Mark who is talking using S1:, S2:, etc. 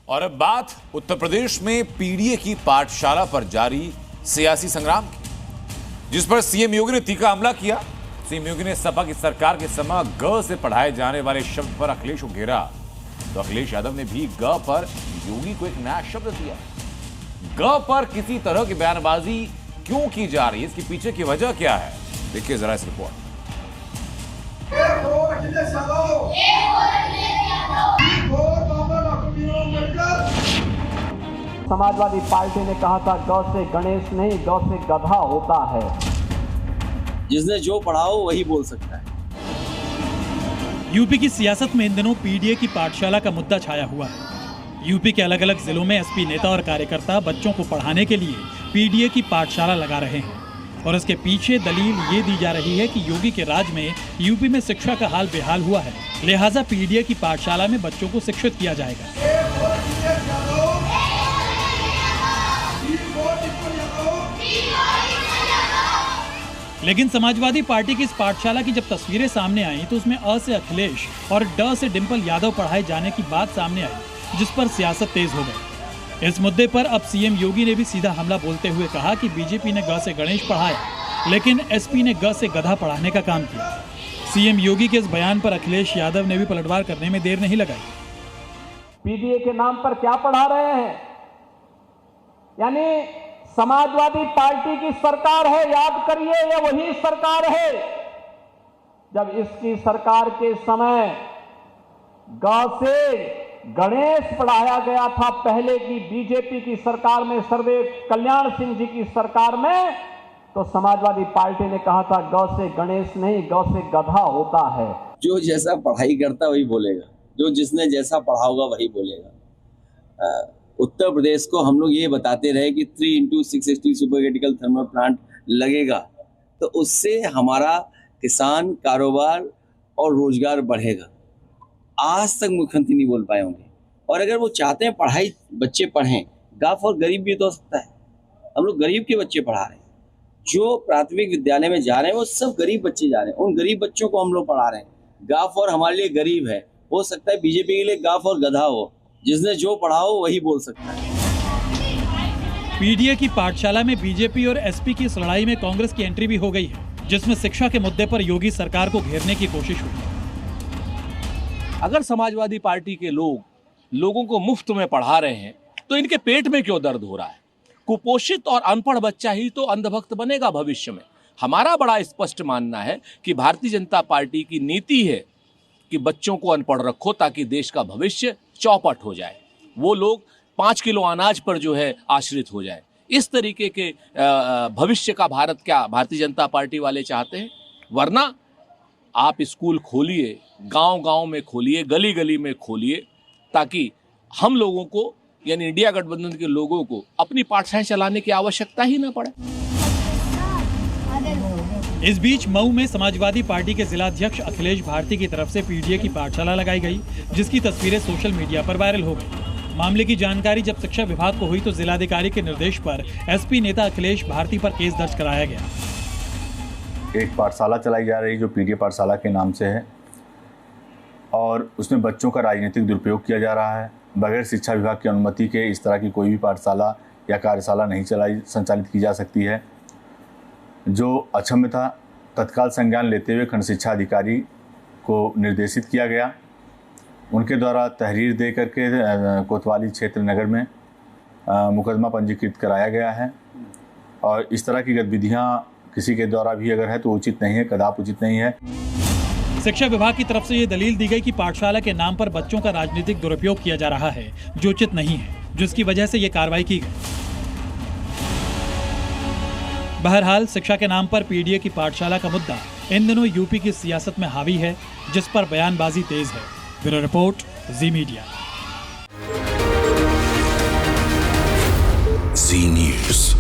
S1: और अब बात उत्तर प्रदेश में पीडीए की पाठशाला पर जारी सियासी संग्राम की, जिस पर सीएम योगी ने तीखा हमला किया। सीएम योगी ने सपा की सरकार के समय ग से पढ़ाए जाने वाले शब्द पर अखिलेश को घेरा, तो अखिलेश यादव ने भी ग पर योगी को एक नया शब्द दिया। ग पर किसी तरह की बयानबाजी क्यों की जा रही है, इसके पीछे की वजह क्या है, देखिए जरा इस रिपोर्ट।
S2: समाजवादी पार्टी ने कहा था गौ से गणेश नहीं, गौ से गधा होता है।
S3: जिसने जो पढ़ा हो वही बोल सकता है।
S4: यूपी की सियासत में इन दिनों पीडीए की पाठशाला का मुद्दा छाया हुआ है। यूपी के अलग अलग जिलों में एसपी नेता और कार्यकर्ता बच्चों को पढ़ाने के लिए पीडीए की पाठशाला लगा रहे हैं, और इसके पीछे दलील ये दी जा रही है कि योगी के राज में यूपी में शिक्षा का हाल बेहाल हुआ है, लिहाजा पीडीए की पाठशाला में बच्चों को शिक्षित किया जाएगा। लेकिन समाजवादी पार्टी की इस पाठशाला की जब तस्वीरें सामने आई तो उसमें अ से अखिलेश और ड से डिंपल यादव पढ़ाए जाने की बात सामने आई, जिस पर सियासत तेज हो गई। इस मुद्दे पर अब सीएम योगी ने भी सीधा हमला बोलते हुए कहा कि बीजेपी ने ग से गणेश पढ़ाया, लेकिन एसपी ने ग से गधा पढ़ाने का काम किया। सीएम योगी के इस बयान पर अखिलेश यादव ने भी पलटवार करने में देर नहीं लगाई।
S2: पीडीए के नाम पर क्या पढ़ा रहे हैं? यानी समाजवादी पार्टी की सरकार है, याद करिए, ये वही सरकार है जब इसकी सरकार के समय ग से गणेश पढ़ाया गया था। पहले की बीजेपी की सरकार में, सर्वदेव कल्याण सिंह जी की सरकार में, तो समाजवादी पार्टी ने कहा था ग से गणेश नहीं, ग से गधा होता है।
S3: जो जैसा पढ़ाई करता वही बोलेगा, जो जिसने जैसा पढ़ा होगा वही बोलेगा। उत्तर प्रदेश को हम लोग ये बताते रहे कि 3x660 super critical thermal plant लगेगा, तो उससे हमारा किसान, कारोबार और रोजगार बढ़ेगा। आज तक मुख्यमंत्री नहीं बोल पाए होंगे, और अगर वो चाहते हैं पढ़ाई बच्चे पढ़ें, गाफ और गरीब भी तो हो सकता है। हम लोग गरीब के बच्चे पढ़ा रहे हैं, जो प्राथमिक विद्यालय में जा रहे हैं वो सब गरीब बच्चे जा रहे हैं, उन गरीब बच्चों को हम लोग पढ़ा रहे हैं। गाफ और हमारे लिए गरीब है, हो सकता है बीजेपी के लिए गाफ और गधा हो, जिसने जो पढ़ा हो वही बोल सकता है।
S4: पीडीए की पाठशाला में बीजेपी और एसपी की इस लड़ाई में कांग्रेस की एंट्री भी हो गई है, जिसमें शिक्षा के मुद्दे पर योगी सरकार को घेरने की कोशिश हुई।
S5: अगर समाजवादी पार्टी के लोगों को मुफ्त में पढ़ा रहे हैं तो इनके पेट में क्यों दर्द हो रहा है? कुपोषित और अनपढ़ बच्चा ही तो अंधभक्त बनेगा भविष्य में। हमारा बड़ा स्पष्ट मानना है कि भारतीय जनता पार्टी की नीति है कि बच्चों को अनपढ़ रखो ताकि देश का भविष्य चौपट हो जाए, वो लोग 5 किलो अनाज पर जो है आश्रित हो जाए। इस तरीके के भविष्य का भारत क्या भारतीय जनता पार्टी वाले चाहते हैं? वरना आप स्कूल खोलिए, गांव-गांव में खोलिए, गली-गली में खोलिए, ताकि हम लोगों को यानी इंडिया गठबंधन के लोगों को अपनी पाठशालाएं चलाने की आवश्यकता ही न पड़े।
S4: इस बीच मऊ में समाजवादी पार्टी के जिलाध्यक्ष अखिलेश भारती की तरफ से पीडीए की पाठशाला लगाई गई, जिसकी तस्वीरें सोशल मीडिया पर वायरल हो गई। मामले की जानकारी जब शिक्षा विभाग को हुई तो जिलाधिकारी के निर्देश पर एसपी नेता अखिलेश भारती पर केस दर्ज कराया गया।
S6: एक पाठशाला चलाई जा रही जो पीडीए पाठशाला के नाम से है, और उसमें बच्चों का राजनीतिक दुरुपयोग किया जा रहा है। बगैर शिक्षा विभाग की अनुमति के इस तरह की कोई भी पाठशाला या कार्यशाला नहीं संचालित की जा सकती है। जो अक्षम्य था, तत्काल संज्ञान लेते हुए खंड शिक्षा अधिकारी को निर्देशित किया गया। उनके द्वारा तहरीर दे करके कोतवाली क्षेत्र नगर में मुकदमा पंजीकृत कराया गया है, और इस तरह की गतिविधियां किसी के द्वारा भी अगर है तो उचित नहीं है, कदापि उचित नहीं है।
S4: शिक्षा विभाग की तरफ से ये दलील दी गई कि पाठशाला के नाम पर बच्चों का राजनीतिक दुरुपयोग किया जा रहा है, जो उचित नहीं है, जिसकी वजह से ये कार्रवाई की गई। बहरहाल शिक्षा के नाम पर पीडीए की पाठशाला का मुद्दा इन दिनों यूपी की सियासत में हावी है, जिस पर बयानबाजी तेज है। ब्यूरो रिपोर्ट, जी मीडिया।
S7: जी न्यूज़।